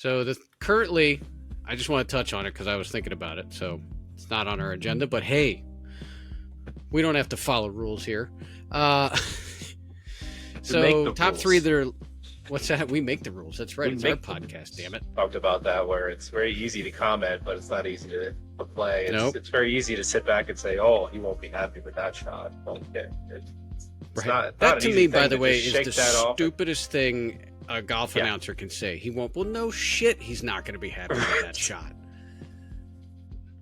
So currently, I just want to touch on it because I was thinking about it. So it's not on our agenda, but hey, we don't have to follow rules here. So top rules. three that are, what's that? We make the rules. That's right. It's our podcast, damn it. Talked about that where it's very easy to comment, but it's not easy to play. It's very easy to sit back and say, "Oh, he won't be happy with that shot." Okay. It's Right. not That to me, by the way, shake is the that stupidest thing a golf announcer can say. He won't. Well, no shit, he's not going to be happy with that shot.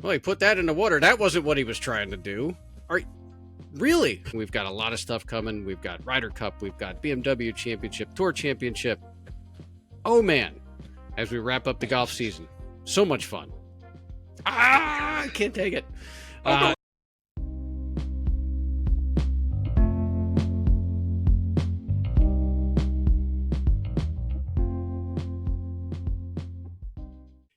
Well, he put that in the water. That wasn't what he was trying to do. Really? We've got a lot of stuff coming. We've got Ryder Cup. We've got BMW Championship, Tour Championship. Oh, man. As we wrap up the golf season. So much fun. I can't take it.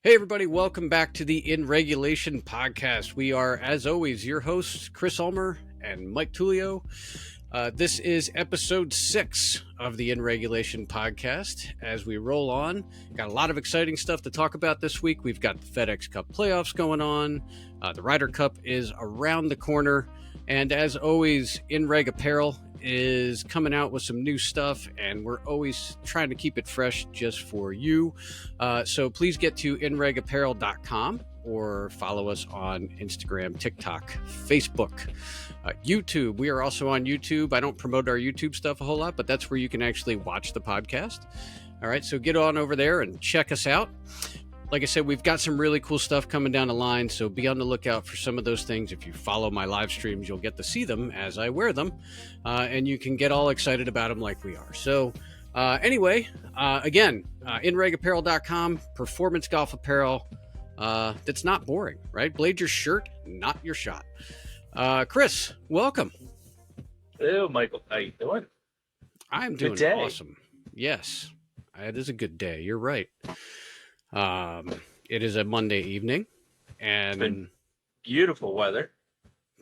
Hey, everybody. Welcome back to the In Regulation podcast. We are, as always, your hosts, Chris Ulmer and Mike Tulio. This is episode 6 of the In Regulation podcast. As we roll on, got a lot of exciting stuff to talk about this week. We've got the FedEx Cup playoffs going on. The Ryder Cup is around the corner. And as always, In Reg Apparel is coming out with some new stuff, and we're always trying to keep it fresh just for you. So please get to inregapparel.com or follow us on Instagram, TikTok, Facebook, YouTube. We are also on YouTube. I don't promote our YouTube stuff a whole lot, but that's where you can actually watch the podcast. All right, so get on over there and check us out. Like I said, we've got some really cool stuff coming down the line, so be on the lookout for some of those things. If you follow my live streams, you'll get to see them as I wear them, and you can get all excited about them like we are. So anyway, again, inregapparel.com, performance golf apparel that's not boring, right? Blade your shirt, not your shot. Chris, welcome. Hello, Michael. How you doing? I'm doing awesome. Yes, it is a good day. You're right. It is a Monday evening, and it's been beautiful weather.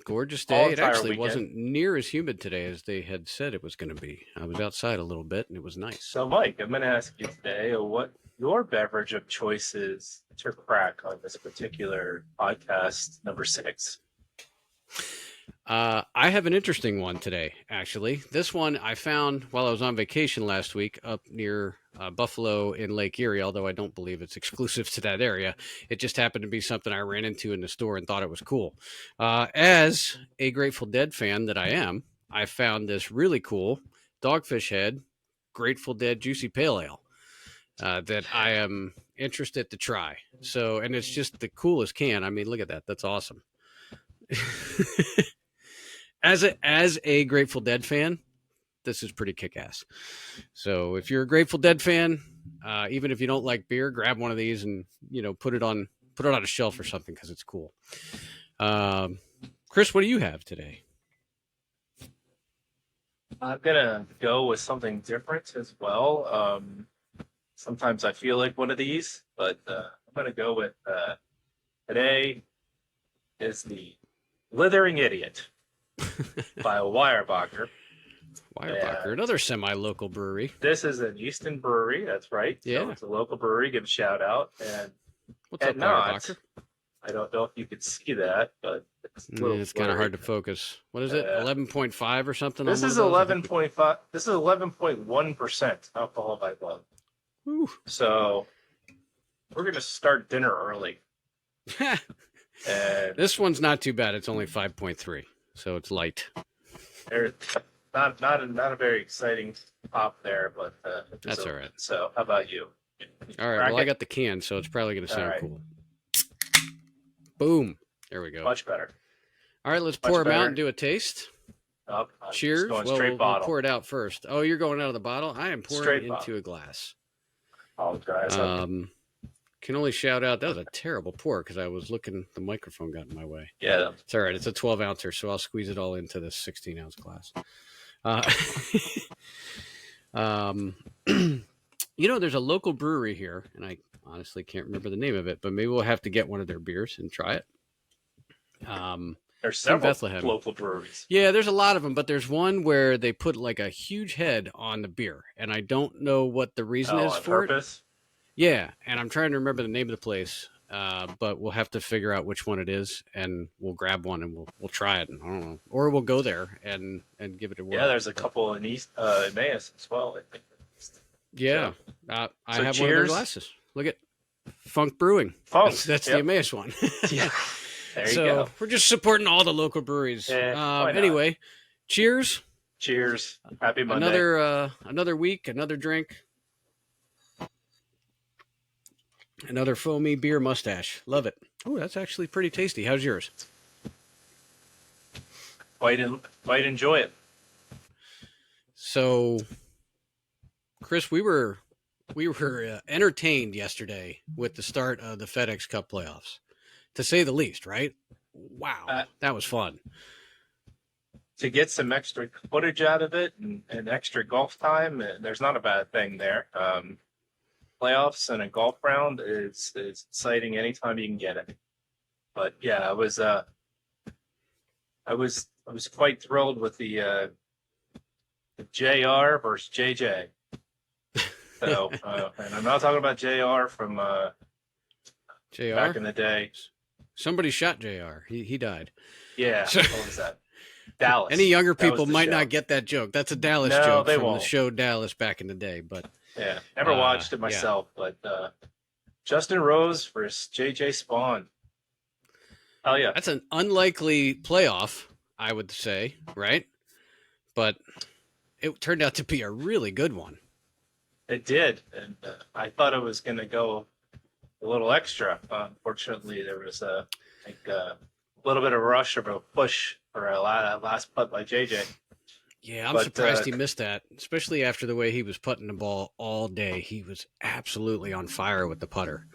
Gorgeous day. It actually wasn't near as humid today as they had said it was going to be. I was outside a little bit, and it was nice. So, Mike, I'm going to ask you today what your beverage of choice is to crack on this particular podcast, number 6. I have an interesting one today, actually. This one I found while I was on vacation last week up near Buffalo in Lake Erie, although I don't believe it's exclusive to that area. It just happened to be something I ran into in the store and thought it was cool. As a Grateful Dead fan that I am, I found this really cool Dogfish Head Grateful Dead Juicy Pale Ale that I am interested to try. So, and it's just the coolest can. I mean, look at that. That's awesome. As a Grateful Dead fan, this is pretty kick-ass. So if you're a Grateful Dead fan, even if you don't like beer, grab one of these and put it on a shelf or something because it's cool. Chris, what do you have today? I'm gonna go with something different as well. Sometimes I feel like one of these, but I'm gonna go with today is the Blithering Idiot by Weyerbacher. Weyerbacher, another semi-local brewery. This is an Easton brewery, that's right. Yeah. So it's a local brewery, give a shout out. And what's up, Weyerbacher? I don't know if you could see that, but it's kind of hard to focus. What is it? 11.5 or something? This is 11.5. This is 11.1% alcohol by volume. Whew. So we're gonna start dinner early. And this one's not too bad. It's only 5.3, so it's light. There's not a very exciting pop there, but that's all right. So how about you? All right. Well, I got the can, so it's probably going to sound cool. Boom. There we go. Much better. All right, let's pour them out and do a taste. Cheers. We'll pour it out first. Oh, you're going out of the bottle? I am pouring it into a glass. Can only shout out, that was a terrible pour because I was looking, the microphone got in my way. Yeah. It's all right. It's a 12-ouncer, so I'll squeeze it all into this 16-ounce glass. There's a local brewery here, and I honestly can't remember the name of it, but maybe we'll have to get one of their beers and try it. There's several local breweries. Yeah, there's a lot of them, but there's one where they put like a huge head on the beer, and I don't know what the reason is for purpose? it. Yeah, and I'm trying to remember the name of the place, but we'll have to figure out which one it is, and we'll grab one and we'll try it. And I don't know, or we'll go there and give it a Yeah, whirl. there's a couple in Emmaus as well, I think. Yeah, So, I have one of their cheers. glasses. Look at Funk Brewing. Funk. That's the Yep. Emmaus one. Yeah. There you So go. we're just supporting all the local breweries. Why not? Anyway, cheers. Cheers. Happy Monday. Another week, another drink, another foamy beer mustache. Love it. Oh, that's actually pretty tasty. How's yours? Might enjoy it. So, Chris, we were entertained yesterday with the start of the FedEx Cup playoffs, to say the least. Right? Wow, that was fun. To get some extra footage out of it and extra golf time, there's not a bad thing there. Playoffs and a golf round is exciting anytime you can get it. But yeah, I was quite thrilled with the JR versus JJ. So, and I'm not talking about JR from JR back in the day. Somebody shot JR. He died. Yeah, what was that? Dallas. Any younger people might not get that joke. That's a Dallas joke they from won't. the show Dallas back in the day. But yeah, never watched it myself. Yeah. But Justin Rose versus JJ Spaun. Oh yeah, that's an unlikely playoff, I would say, right? But it turned out to be a really good one. It did, and I thought it was going to go a little extra. Unfortunately, there was a little bit of rush or a push for a last putt by JJ. Yeah, I'm surprised he missed that, especially after the way he was putting the ball all day. He was absolutely on fire with the putter.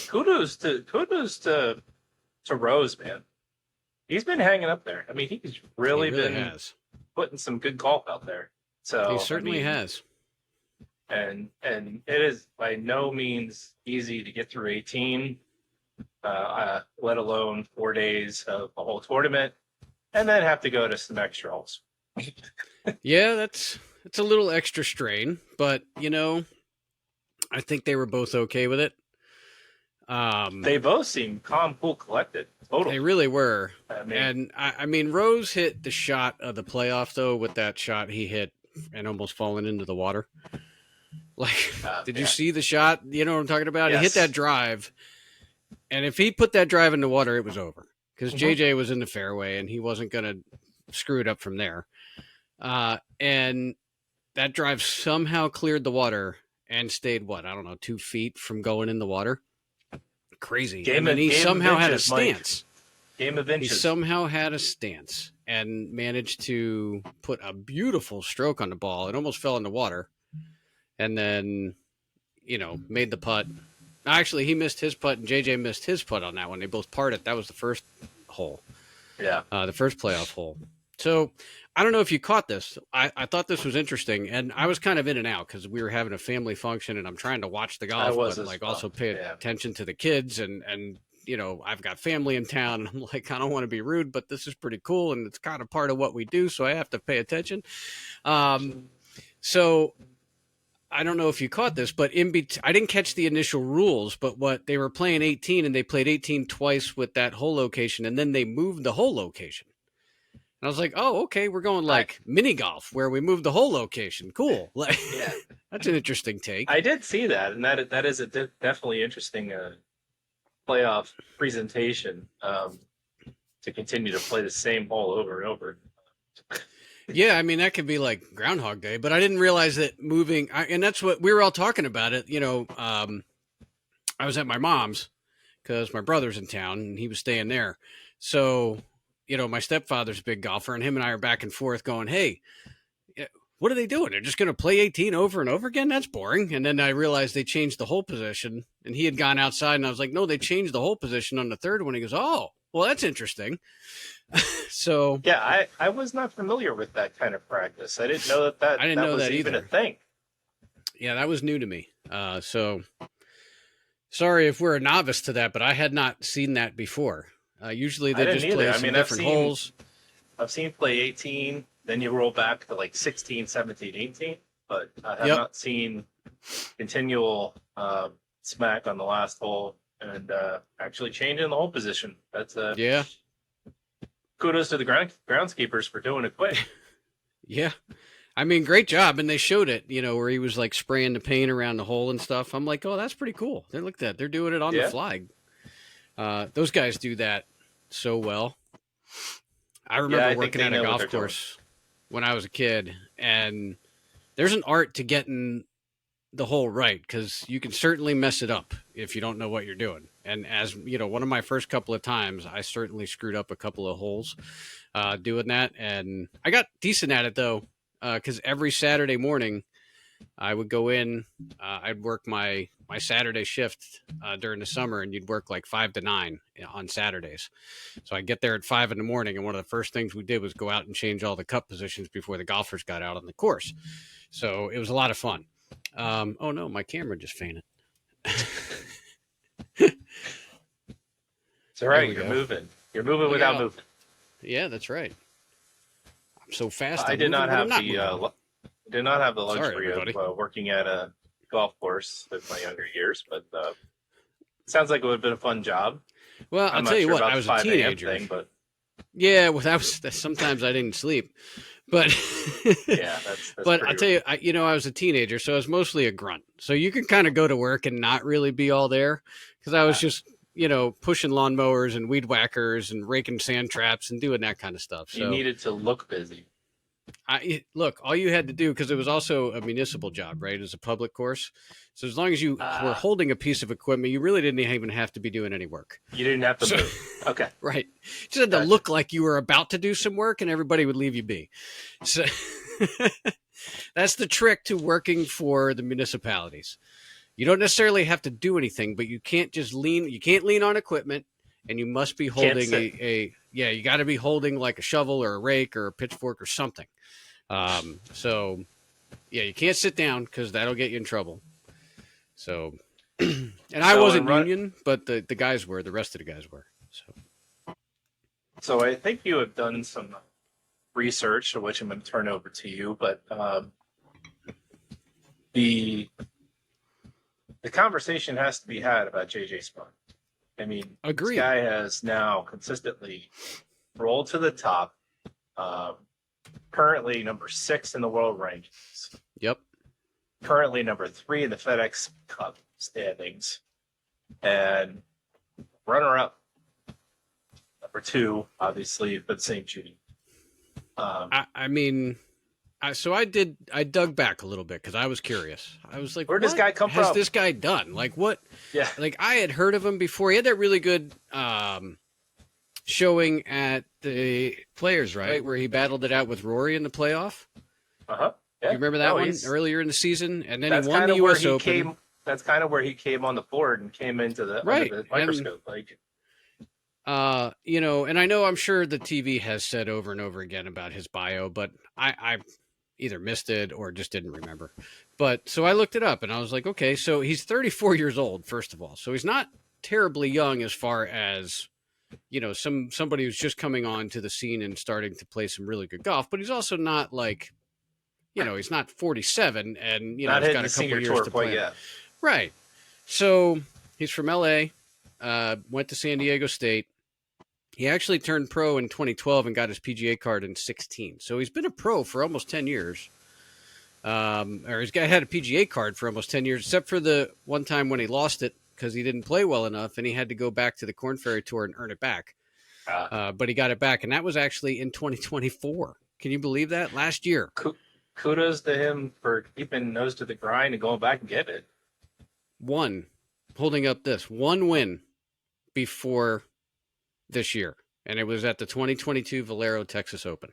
Kudos to Rose, man. He's been hanging up there. I mean, he's really been putting some good golf out there. So he certainly has. And it is by no means easy to get through 18, let alone 4 days of a whole tournament, and then have to go to some extra holes. Yeah, it's a little extra strain, but I think they were both okay with it. They both seem calm, cool, collected. Totally. They really were. I mean, Rose hit the shot of the playoff though with that shot he hit and almost falling into the water. Like, did you see the shot? You know what I'm talking about? Yes. He hit that drive, and if he put that drive in the water, it was over because JJ was in the fairway and he wasn't going to screw it up from there. And that drive somehow cleared the water and stayed 2 feet from going in the water. Crazy. He somehow had a stance. Game of inches. He somehow had a stance and managed to put a beautiful stroke on the ball. It almost fell in the water. And then, made the putt. Actually, he missed his putt and JJ missed his putt on that one. They both parted. That was the first hole. Yeah. The first playoff hole. So I don't know if you caught this. I thought this was interesting. And I was kind of in and out because we were having a family function and I'm trying to watch the golf, but also pay attention to the kids. And I've got family in town. And I'm like, I don't want to be rude, but this is pretty cool. And it's kind of part of what we do. So I have to pay attention. So I don't know if you caught this, but I didn't catch the initial rules, but what they were playing 18 and they played 18 twice with that hole location. And then they moved the hole location. And I was like, oh, okay, we're going like mini golf where we moved the whole location. Cool. Like, yeah, that's an interesting take. I did see that. And that is a definitely interesting playoff presentation to continue to play the same hole over and over. Yeah, I mean, that could be like Groundhog Day, but I didn't realize that moving, and that's what we were all talking about it. I was at my mom's because my brother's in town and he was staying there. So, my stepfather's a big golfer and him and I are back and forth going, hey, what are they doing? They're just going to play 18 over and over again? That's boring. And then I realized they changed the hole position and he had gone outside and I was like, no, they changed the hole position on the third one. He goes, oh, well, that's interesting. So yeah, I was not familiar with that kind of practice. I didn't know that was even a thing. Yeah, that was new to me. So sorry if we're a novice to that, but I had not seen that before. Usually they just play some different holes. I've seen play 18, then you roll back to like 16, 17, 18, but I have not seen continual smack on the last hole and actually changing the hole position. That's Yeah. kudos to the groundskeepers for doing it quick. Yeah. I mean, great job. And they showed it, where he was like spraying the paint around the hole and stuff. I'm like, oh, that's pretty cool. They look at that. They're doing it on the fly. Those guys do that so well. I remember working at a golf course when I was a kid, and there's an art to getting the hole right, because you can certainly mess it up if you don't know what you're doing. And as one of my first couple of times, I certainly screwed up a couple of holes doing that, and I got decent at it though, because every Saturday morning I would go in. I'd work my Saturday shift during the summer, and you'd work like 5 to 9 on Saturdays. So I'd get there at 5 in the morning, and one of the first things we did was go out and change all the cup positions before the golfers got out on the course. So it was a lot of fun. Oh no, my camera just fainted. It's all right. You're moving. You're moving without moving. Yeah, that's right. I'm so fast. I did not have the luxury of working at a golf course in my younger years, but sounds like it would have been a fun job. Well, I'll tell you what, I was a teenager. But yeah, well, sometimes I didn't sleep, but yeah, that's but I'll tell you, I was a teenager, so I was mostly a grunt. So you can kind of go to work and not really be all there, because I was just pushing lawnmowers and weed whackers and raking sand traps and doing that kind of stuff. So you needed to look busy. Look, all you had to do, because it was also a municipal job, right? It was a public course. So as long as you were holding a piece of equipment, you really didn't even have to be doing any work. You didn't have to move. Okay. Right. You just had to look like you were about to do some work, and everybody would leave you be. So that's the trick to working for the municipalities. You don't necessarily have to do anything, but you can't just lean. You can't lean on equipment, and you must be holding you got to be holding like a shovel or a rake or a pitchfork or something. So yeah, you can't sit down, because that'll get you in trouble. So, and I wasn't union, but the guys were. The rest of the guys were. So I think you have done some research, which I'm going to turn over to you. But the conversation has to be had about JJ Spaun. I mean, Agreed. This guy has now consistently rolled to the top. Currently number 6 in the world rankings. Yep. Currently number 3 in the FedEx Cup standings, and runner-up number 2, obviously, but same shooting. So I dug back a little bit, because I was curious. I was like, where'd this guy come from? Has this guy done? Like, what? Yeah. Like, I had heard of him before. He had that really good showing at the Players, right? Where he battled it out with Rory in the playoff. Uh-huh. Yeah. You remember that one earlier in the season? And then he won the U.S. Open. That's kind of where he came on the board and came into the, under the microscope. And I know, I'm sure the TV has said over and over again about his bio, but I either missed it or just didn't remember. But so I looked it up, and I was like, okay, so he's 34 years old, first of all. So he's not terribly young as far as, somebody who's just coming on to the scene and starting to play some really good golf, but he's also not like, he's not 47 and, he's got a couple years to play. Yet. Right. So he's from LA, went to San Diego State. He actually turned pro in 2012 and got his PGA card in 16. So he's been a pro for almost 10 years. Or he's had a PGA card for almost 10 years, except for the one time when he lost it because he didn't play well enough, and he had to go back to the Korn Ferry Tour and earn it back. But he got it back, and that was actually in 2024. Can you believe that? Last year. Kudos to him for keeping nose to the grind and going back and getting it. One win before this year, and it was at the 2022 Valero Texas Open.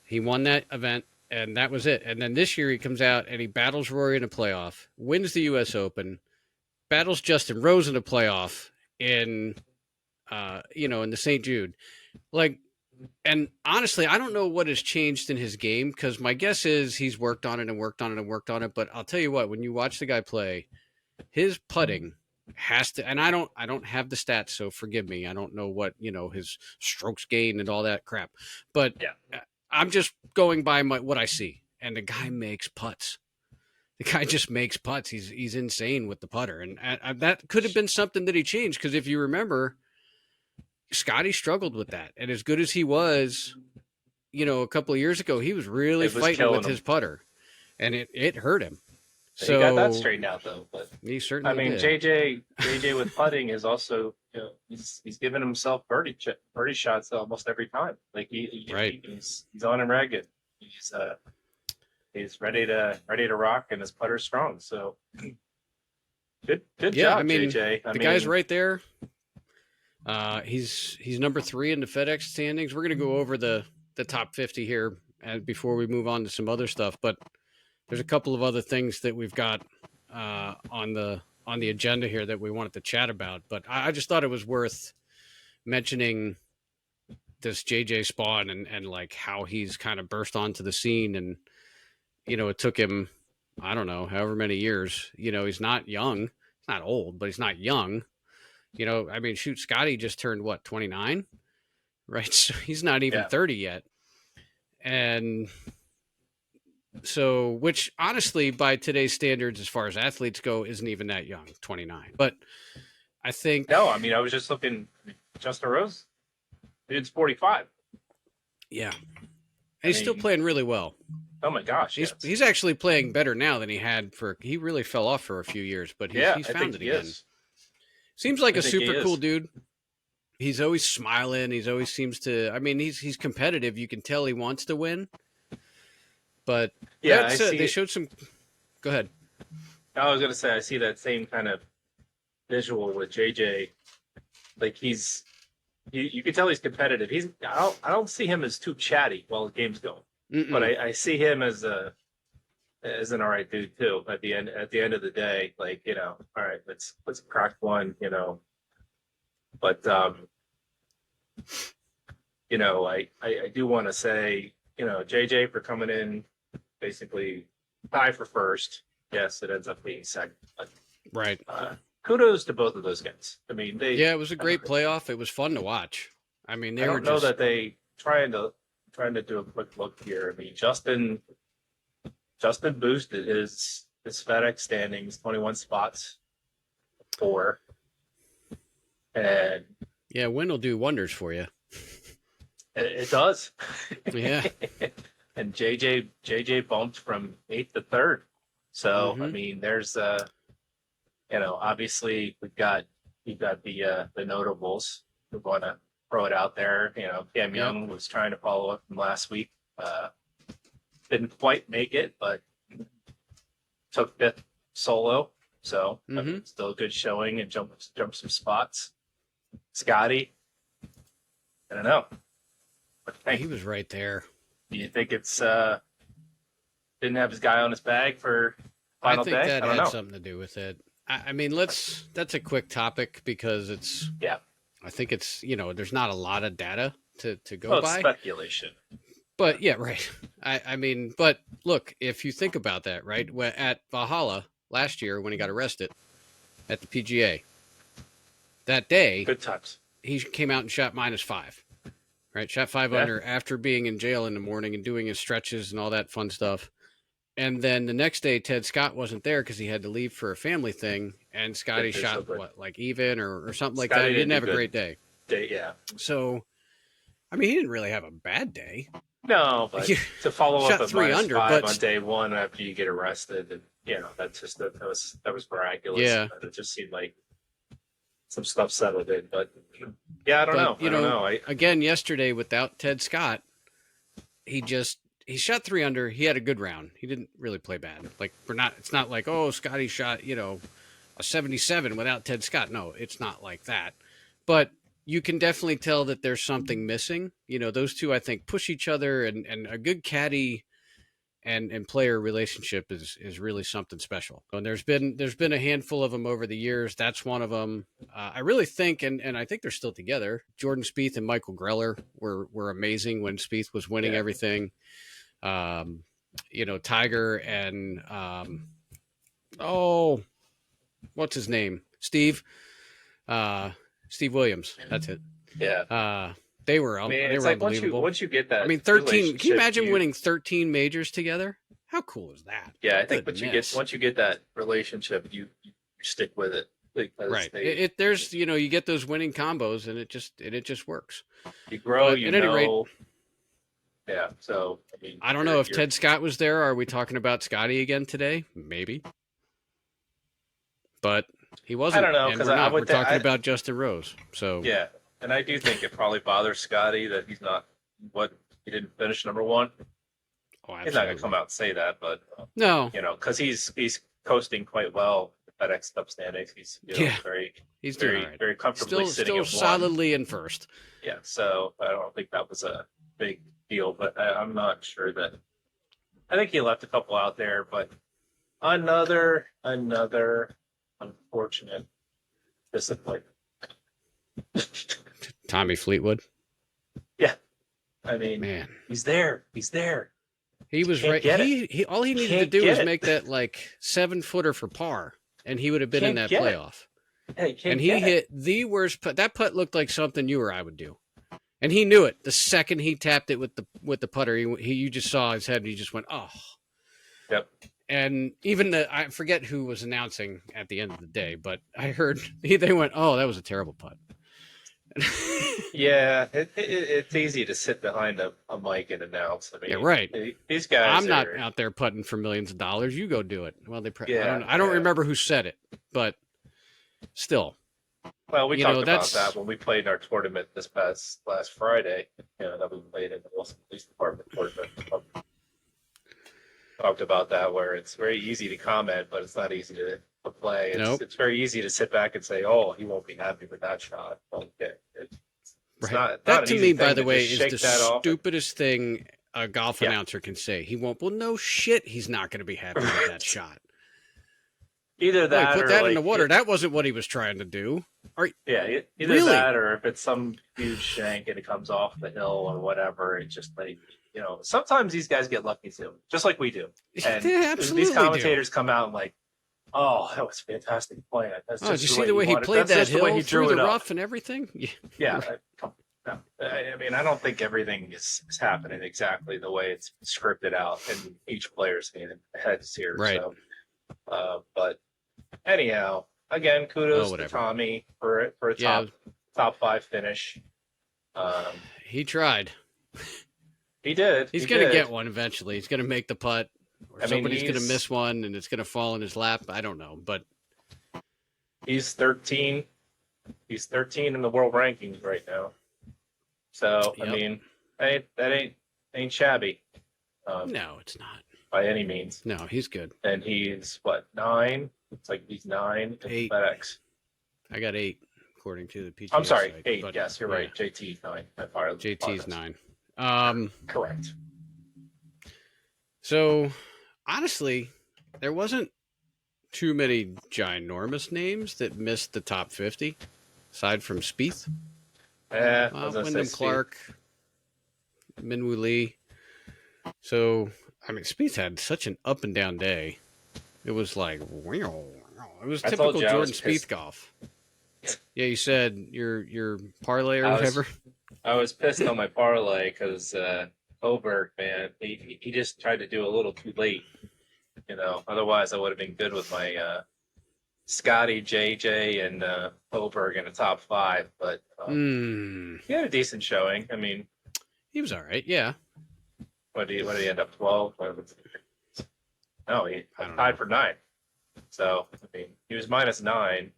He won that event, and that was it. And then this year he comes out and he battles Rory in a playoff, wins the U.S. Open, battles Justin Rose in a playoff in the St. Jude. And honestly, I don't know what has changed in his game, because my guess is he's worked on it. But I'll tell you what, when you watch the guy play, his putting has to, and I don't have the stats, so forgive me. I don't know what, his strokes gained and all that crap, but yeah. I'm just going by what I see, and the guy makes putts. The guy just makes putts. He's insane with the putter, and that could have been something that he changed, because if you remember, Scotty struggled with that, and as good as he was, a couple of years ago, he was really fighting with his putter, and it hurt him. So he got that straightened out though. But he certainly did. JJ with putting is also, he's giving himself birdie shots almost every time. Like he's on and ragged. He's ready to rock, and his putter's strong. So good job, JJ. The guy's right there. He's number 3 in the FedEx standings. We're going to go over the top 50 here before we move on to some other stuff, but there's a couple of other things that we've got on the agenda here that we wanted to chat about. But I just thought it was worth mentioning this JJ Spaun and like how he's kind of burst onto the scene. And it took him, I don't know, however many years. He's not young, he's not old, but he's not young. Shoot, Scotty just turned 29, right? So he's not even 30 yet. And so, which honestly, by today's standards, as far as athletes go, isn't even that young, 29. But I think... No, I was just looking, Justin Rose, dude's 45. Yeah. And he's still playing really well. Oh my gosh. He's actually playing better now than he had he really fell off for a few years, but he's found it again. Seems like a super cool dude. He's always smiling. He's always seems to, he's competitive. You can tell he wants to win. But they showed some. Go ahead. I was going to say, I see that same kind of visual with JJ. Like you can tell he's competitive. I don't see him as too chatty while the game's going. Mm-mm. But I see him as an all right dude too. At the end of the day, like, all right, let's crack one, But I do want to say, JJ for coming in basically tie for first. Yes, it ends up being second. But, right. Kudos to both of those guys. it was a great playoff. It was fun to watch. I don't know that they trying to do a quick look here. Justin boosted his FedEx standings 21 spots, 4, and win will do wonders for you. It does. Yeah. And JJ bumped from 8th to 3rd. So there's obviously you've got the notables who want to throw it out there. Cam Young was trying to follow up from last week. Didn't quite make it, but took 5th solo. So still a good showing and jumped some spots. Scotty, I don't know. He was right there. Do you think it's didn't have his guy on his bag for final day? I think that had something to do with it. That's a quick topic because it's I think it's there's not a lot of data to go by. Speculation. But yeah, right. But look, if you think about that, right? At Valhalla last year when he got arrested at the PGA, that day, good times. He came out and shot -5. Right, shot 5 under after being in jail in the morning and doing his stretches and all that fun stuff. And then the next day, Ted Scott wasn't there because he had to leave for a family thing. And Scotty shot even or something like that. He didn't have a great day. So, he didn't really have a bad day. No, but to follow up at 3 under, -5 on day one after you get arrested, and that's just that was miraculous. Yeah, it just seemed like some stuff settled in, but I don't know. I don't know. Again, yesterday without Ted Scott, he shot 3 under. He had a good round. He didn't really play bad. It's not like, oh, Scotty shot, a 77 without Ted Scott. No, it's not like that. But you can definitely tell that there's something missing. Those two, I think, push each other, and a good caddy and player relationship is really something special. And there's been a handful of them over the years. That's one of them. I really think, and I think they're still together. Jordan Spieth and Michael Greller were amazing when Spieth was winning everything. Tiger and what's his name? Steve Williams. That's it. Yeah. They were unbelievable. Once you get that, 13. Can you imagine winning 13 majors together? How cool is that? Yeah, I think Goodness. once you get that relationship, you stick with it because Right. There's you get those winning combos, and it just works. you grow, But at any rate, yeah. So I mean, I don't know if Ted Scott was there. Are we talking about Scotty again today? Maybe, but he I wasn't, don't know and because we're I not. would We're talking about Justin Rose. So yeah, and I do think it probably bothers Scotty that he's not he didn't finish number one. oh, He's not gonna absolutely. come out and say that, but No. because he's coasting quite well the FedEx Cup standings. He's Yeah. very He's doing all right. very comfortably sitting Still at one. solidly in first. Yeah, so I don't think that was a big deal, but I'm not sure that. I think he left a couple out there, but another unfortunate disappointment. Tommy Fleetwood. Yeah, I mean, Man, he's there. He's there. he was Can't right. get He all he needed to Can't do get was it. make that like 7-footer for par, and he would have been in Can't that get it. playoff. Yeah, he can't And he get it. hit the worst putt. That putt looked like something you or I would do. And he knew it the second he tapped it with the putter. You just saw his head, and he just went, oh. Yep. And even I forget who was announcing at the end of the day, but I heard they went, oh, that was a terrible putt. Yeah, it's easy to sit behind a mic and announce. I mean, Yeah, right. These guys. I'm not out there putting for millions of dollars. You go do it. Well, Yeah, I don't remember who said it, but still. Well, we talked about that's that when we played our tournament last Friday. That we played in the Wilson Police Department tournament. Talked about that where it's very easy to comment, but it's not easy to play. It's very easy to sit back and say, "Oh, he won't be happy with that shot." Okay, it's right. not That an to easy me, thing by the to way, just is shake the that off. stupidest thing a golf announcer can say. He won't. Well, no shit, he's not going to be happy with that shot. Either that, put or that like, in the water. That wasn't what he was trying to do. either really? that, or if it's some huge shank and it comes off the hill or whatever, it's just like sometimes these guys get lucky too, just like we do. And They absolutely these commentators come out and like, "Oh, that was fantastic play. That's just did you see the way he played that hill through the rough and everything?" Yeah. I mean, I don't think everything is happening exactly the way it's scripted out in each player's heads here. Right. So, but anyhow, again, kudos to Tommy for a top 5 finish. He tried. He did. He's going to get one eventually. He's going to make the putt, or somebody's going to miss one, and it's going to fall in his lap. I don't know, but he's 13. He's 13 in the world rankings right now. So I mean, that ain't shabby. No, it's not by any means. No, he's good. And he's 9? It's like he's 9 in 8. FedEx. I got 8 according to the PGA. I'm sorry, site, 8. Yes, you're right. JT's 9. JT's 9. Correct. So, honestly, there wasn't too many ginormous names that missed the top 50, aside from Spieth. Wyndham Clark, Minwoo Lee. So, I mean, Spieth had such an up and down day. It was like, it was typical Jordan Spieth golf. Yeah, you said your parlay or whatever. I was pissed on my parlay because Oberg, man, he just tried to do a little too late. Otherwise I would have been good with my Scotty, JJ, and Oberg in the top 5. But he had a decent showing. I mean, he was all right. Yeah. What did he end up 12? No, he tied for 9. So I mean, he was -9.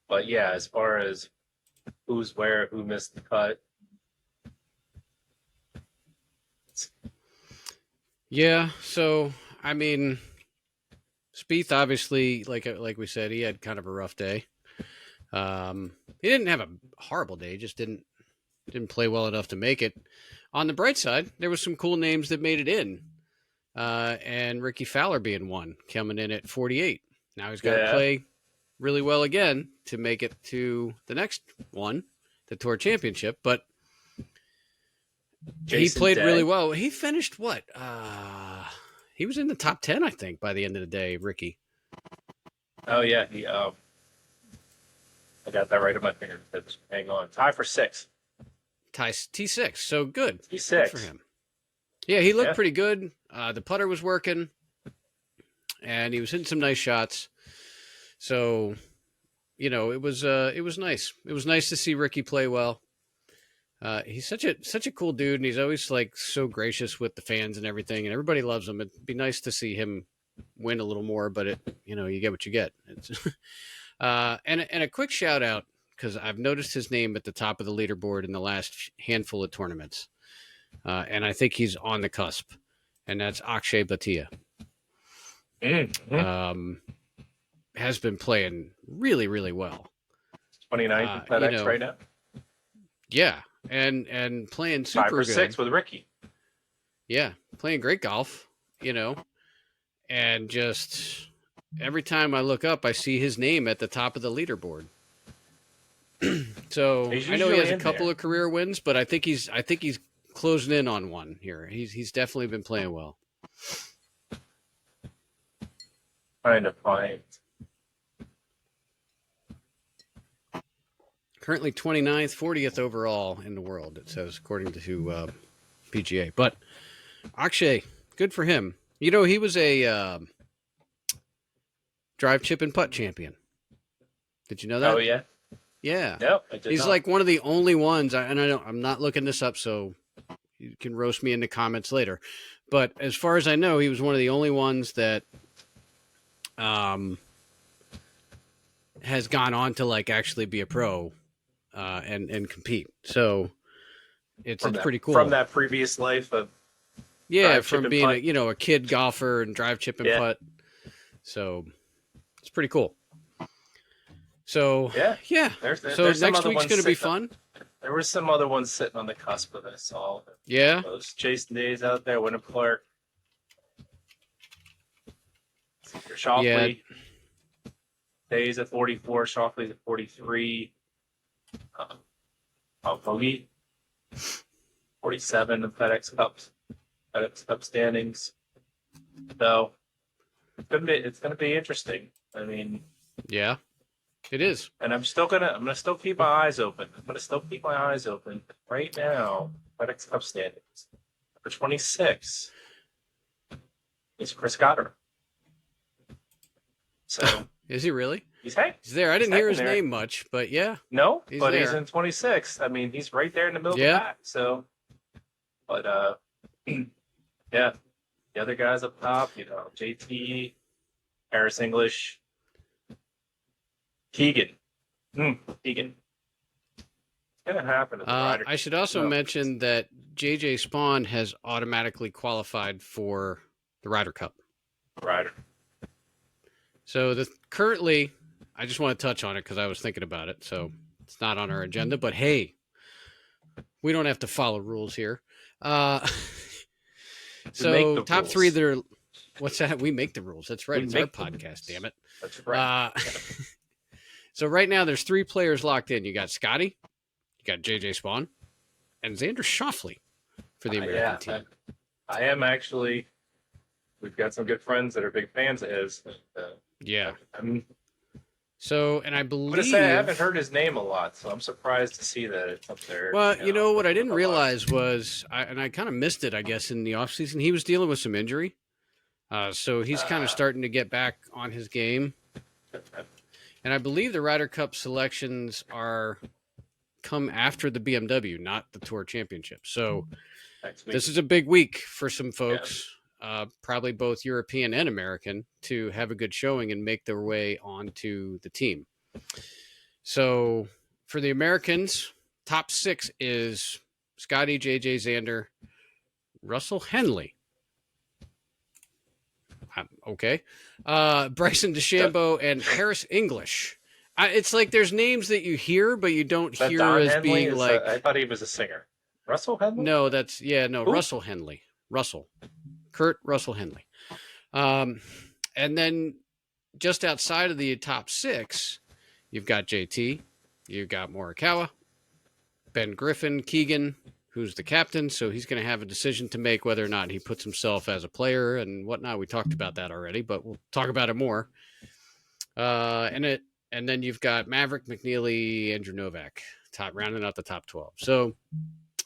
But yeah, as far as who's where, who missed the cut. Yeah, so I mean, Spieth obviously, like we said, he had kind of a rough day. He didn't have a horrible day; just didn't play well enough to make it. On the bright side, there was some cool names that made it in, and Ricky Fowler being one, coming in at 48. Now he's got to play really well again to make it to the next one, the Tour Championship, but he played really well. He finished what? He was in the top 10, I think, by the end of the day, Ricky. Oh, yeah. He, I got that right on my fingertips. Hang on. Tie for 6. T6, so good. T6. Good for him. Yeah, he looked pretty good. The putter was working, and he was hitting some nice shots. So, it was nice. It was nice to see Ricky play well. He's such a cool dude, and he's always like so gracious with the fans and everything, and everybody loves him. It'd be nice to see him win a little more, but you get what you get. And a quick shout out, because I've noticed his name at the top of the leaderboard in the last handful of tournaments, and I think he's on the cusp, and that's Akshay Bhatia. Mm-hmm. Has been playing really, really well. 29th in FedEx right now. Yeah, and playing super 5 or 6 good. with Ricky. Yeah, playing great golf, and just every time I look up, I see his name at the top of the leaderboard. So I know he has a couple of career wins, but I think he's closing in on one here. He's definitely been playing well. Trying to find. Currently 29th, 40th overall in the world, it says, according to PGA. But Akshay, good for him. He was a drive, chip, and putt champion. Did you know that? Oh, yeah? Yeah. No, I did He's not. like one of the only ones, I'm not looking this up, so you can roast me in the comments later. But as far as I know, he was one of the only ones that has gone on to like actually be a pro and compete. So it's pretty cool. From that previous life of from being a kid golfer and drive, chip, and putt. So it's pretty cool. So there's next week's going to be fun. There were some other ones sitting on the cusp of this. All those Jason Days out there, Wyndham Clark, Shoffley. Days at 44, Shoffley's at 43. Bogey, 47 of FedEx Cup standings. So it's gonna be interesting. I mean, yeah, it is. And I'm gonna still keep my eyes open. Right now. FedEx Cup standings. Number 26 is Chris Goddard. So is he really? He's there. I didn't hear his name much, but yeah. No, he's in 26. I mean, he's right there in the middle of the pack. So, but yeah, the other guys up top, JT, Harris English, Keegan. Keegan. It's gonna happen. I should also mention that JJ Spaun has automatically qualified for the Ryder Cup. Ryder. So currently, I just want to touch on it because I was thinking about it. So it's not on our agenda, but hey, we don't have to follow rules here. So top rules. 3 that are, what's that? We make the rules. That's right. It's our podcast, damn it. That's right. So right now there's 3 players locked in. You got Scotty, you got JJ Spaun, and Xander Shoffley for the American team. I am actually. We've got some good friends that are big fans of his. So, and I believe I haven't heard his name a lot, so I'm surprised to see that it's up there. Well, what I didn't realize was, I kind of missed it, I guess, in the offseason. He was dealing with some injury. So he's kind of starting to get back on his game. And I believe the Ryder Cup selections come after the BMW, not the Tour Championship. So this is a big week for some folks. Probably both European and American, to have a good showing and make their way onto the team. So for the Americans, top 6 is Scotty, JJ, Xander, Russell Henley. Okay. Bryson DeChambeau and Harris English. It's like there's names that you hear, but you don't hear as Henley being like... I thought he was a singer. Russell Henley? No, Russell Henley. Kurt Russell Henley. And then just outside of the top 6, you've got JT, you've got Morikawa, Ben Griffin, Keegan, who's the captain, so he's going to have a decision to make whether or not he puts himself as a player and whatnot. We talked about that already, but we'll talk about it more. And then you've got Maverick, McNeely, Andrew Novak, rounding out the top 12. So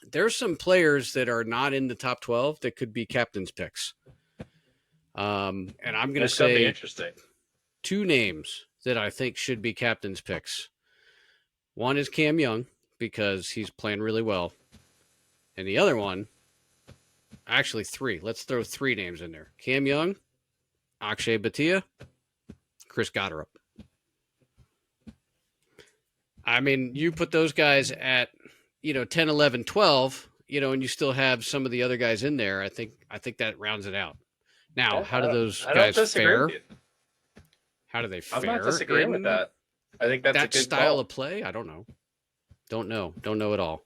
there's some players that are not in the top 12 that could be captain's picks. And I'm going to It's gonna be say interesting. 2 names that I think should be captain's picks. One is Cam Young because he's playing really well. And the other one, actually 3. Let's throw 3 names in there. Cam Young, Akshay Bhatia, Chris Gotterup. I mean, you put those guys at, 10, 11, 12, and you still have some of the other guys in there. I think that rounds it out. Now, how do those I don't guys disagree fare? with you. How do they I'm not fare disagreeing with in that. I think that's a that good style call. of play? I don't know. Don't know at all.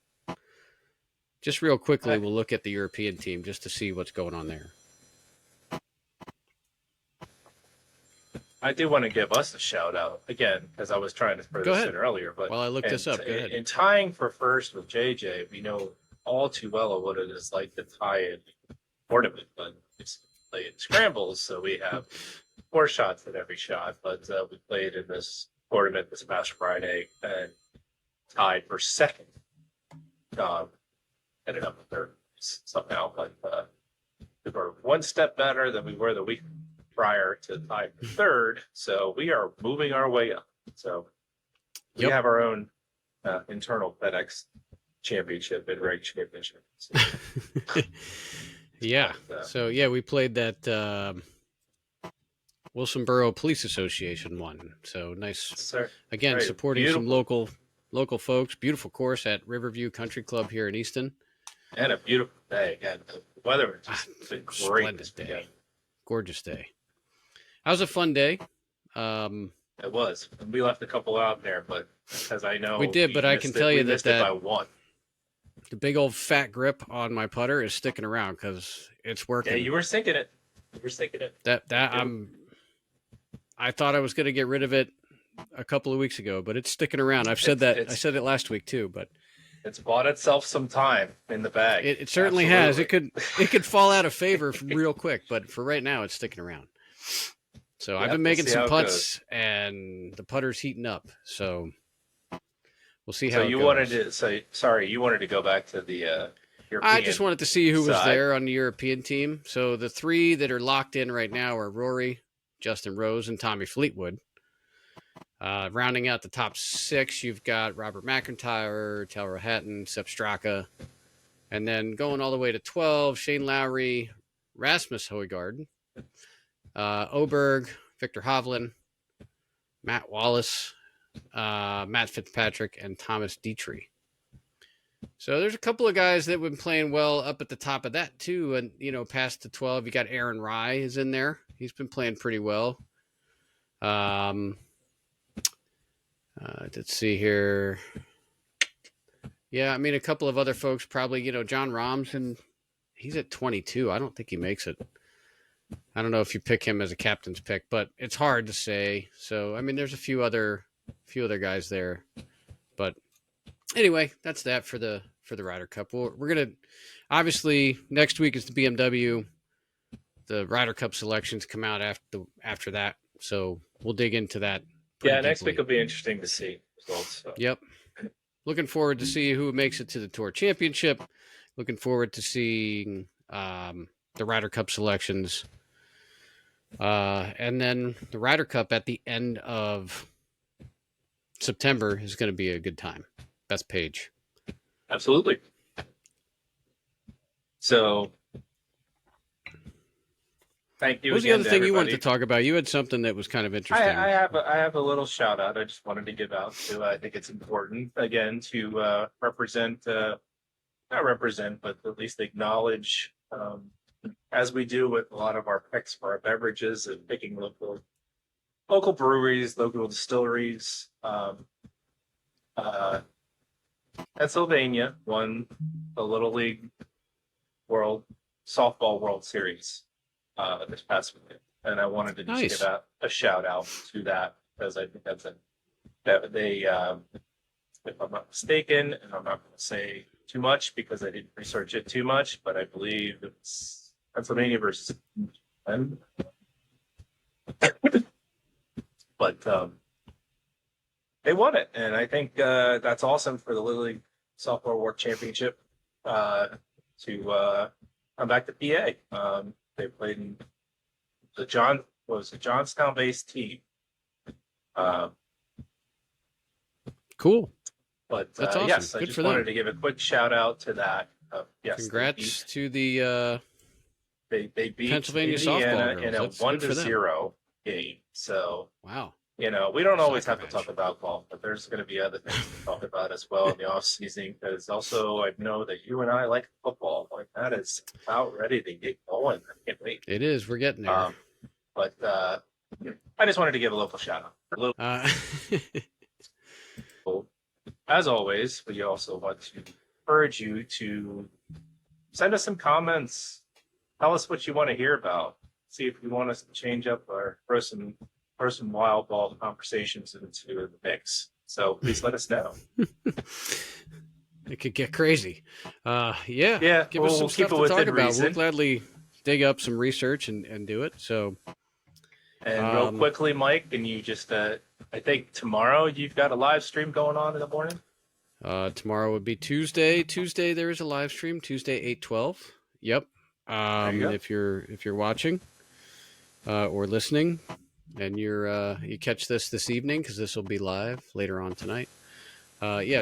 Just real quickly, we'll look at the European team just to see what's going on there. I do want to give us a shout out again, because I was trying to throw Go this ahead. in earlier. But While I look this up, go ahead. In tying for first with JJ, we know all too well what it is like to tie in tournament, but it's played scrambles, so we have 4 shots at every shot. But we played in this tournament this past Friday and tied for second. Ended up in third somehow, but we were one step better than we were the week prior to tie for third. So we are moving our way up. So we have our own internal FedEx championship and reg championship. So, yeah. So we played that Wilsonboro Police Association one. So nice. Sir. Again, Right. supporting Beautiful. some local folks. Beautiful course at Riverview Country Club here in Easton. And a beautiful day. And the weather was just been great. Splendid day. Gorgeous day. That was a fun day. It was. And we left a couple out there, but as I know, we did, but I can tell you that by 1. The big old fat grip on my putter is sticking around because it's working. Yeah, you were sinking it. I thought I was going to get rid of it a couple of weeks ago, but it's sticking around. I said it last week too, but it's bought itself some time in the bag. It certainly has. It could fall out of favor real quick, but for right now, it's sticking around. So I've been making some putts, and the putter's heating up. So we'll see how. So you wanted to go back to the European. I just wanted to see who was there on the European team. So the 3 that are locked in right now are Rory, Justin Rose, and Tommy Fleetwood. Rounding out the top 6, you've got Robert McIntyre, Taylor Hatton, Sepp Straka. And then going all the way to 12, Shane Lowry, Rasmus Højgaard, Oberg, Victor Hovland, Matt Wallace, Matt Fitzpatrick, and Thomas Dietrich. So there's a couple of guys that have been playing well up at the top of that too. And, past the 12, you got Aaron Rye is in there. He's been playing pretty well. Let's see here. Yeah, I mean, a couple of other folks probably, John Rahms, and he's at 22. I don't think he makes it. I don't know if you pick him as a captain's pick, but it's hard to say. So, I mean, there's a few other guys there. But anyway, that's that for the Ryder Cup. We're going to, obviously, next week is the BMW. The Ryder Cup selections come out after that. So we'll dig into that. Next week will be interesting to see results. So. Yep. Looking forward to see who makes it to the Tour Championship. Looking forward to seeing the Ryder Cup selections. And then the Ryder Cup at the end of September is going to be a good time. Best page. Absolutely. So, thank you. What was the other thing you wanted to talk about? You had something that was kind of interesting. I have a little shout out I just wanted to give out to. I think it's important again to represent, not represent, but at least acknowledge, as we do with a lot of our picks for our beverages and picking local breweries, local distilleries. Pennsylvania won the Little League Softball World Series this past weekend, and I wanted to just give out a shout out to that because I think that they, if I'm not mistaken, and I'm not going to say too much because I didn't research it too much, but I believe it's Pennsylvania versus Penn. But they won it, and I think that's awesome for the Little League Softball World Championship to come back to PA. They played in the Johnstown-based team. Cool. But That's awesome. yes, Good I just for wanted them. to give a quick shout out to that. Yes, Congrats to the they beat Pennsylvania Indiana softball girls. in a That's good for them. 1-0 game. So Wow. we don't always Soccer have to talk about golf, but there's going to be other things to talk about as well in the off season. Because also, I know that you and I like football. Like that is about ready to get going. I can't wait. It is. We're getting there. But I just wanted to give a local shout out. As always, we also want to encourage you to send us some comments. Tell us what you want to hear about. See if we want us to change up or throw some wild ball conversations into the mix. So please let us know. It could get crazy. Yeah. Give us some keep stuff it to talk within about. reason. We'll gladly dig up some research and do it. So, And real quickly, Mike, can you just I think tomorrow you've got a live stream going on in the morning. Tomorrow would be Tuesday. Tuesday there is a live stream. Tuesday 8:12. Yep. If you're watching or listening, and you catch this evening because this will be live later on tonight.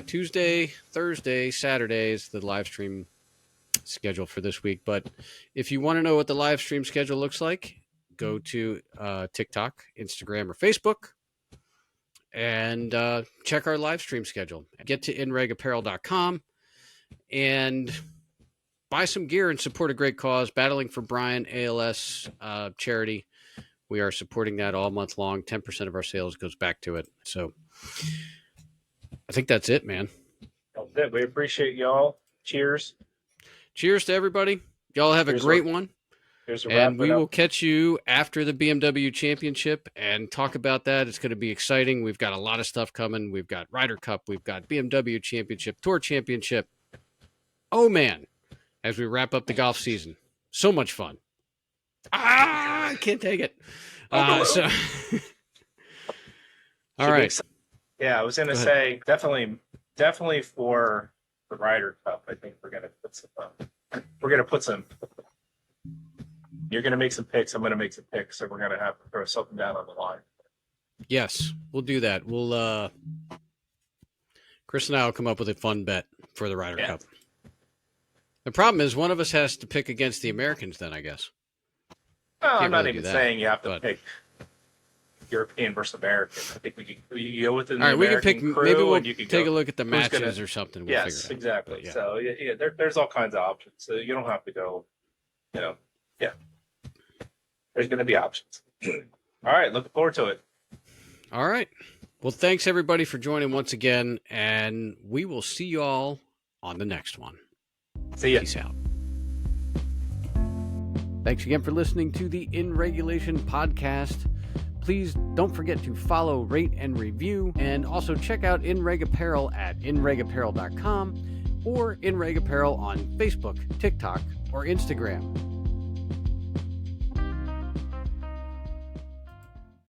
Tuesday, Thursday, Saturday is the live stream schedule for this week. But if you want to know what the live stream schedule looks like, go to TikTok, Instagram, or Facebook, and check our live stream schedule. Get to inregapparel.com and buy some gear and support a great cause, Battling for Brian ALS charity. We are supporting that all month long. 10% of our sales goes back to it. So I think that's it, man. That's it. We appreciate y'all. Cheers. Cheers to everybody. Y'all have a great one. And we will catch you after the BMW Championship and talk about that. It's going to be exciting. We've got a lot of stuff coming. We've got Ryder Cup. We've got BMW Championship, Tour Championship. Oh, man, as we wrap up the golf season. So much fun. I can't take it. All right. Yeah, I was going to say definitely for the Ryder Cup, I think we're going to put some you're going to make some picks. I'm going to make some picks, and we're going to have to throw something down on the line. Yes, we'll do that. We'll Chris and I will come up with a fun bet for the Ryder Cup. The problem is one of us has to pick against the Americans then, I guess. No, I'm not even saying you have to pick European versus American. I think we go with an American we can pick. Crew, maybe we'll take a look at the matches or something. We'll yes, figure it exactly. But, So there's all kinds of options. So you don't have to go. There's going to be options. All right, looking forward to it. All right. Well, thanks everybody for joining once again, and we will see you all on the next one. See ya. Peace out. Thanks again for listening to the In Regulation podcast. Please don't forget to follow, rate, and review, and also check out In Reg Apparel at inregapparel.com or In Reg Apparel on Facebook, TikTok, or Instagram.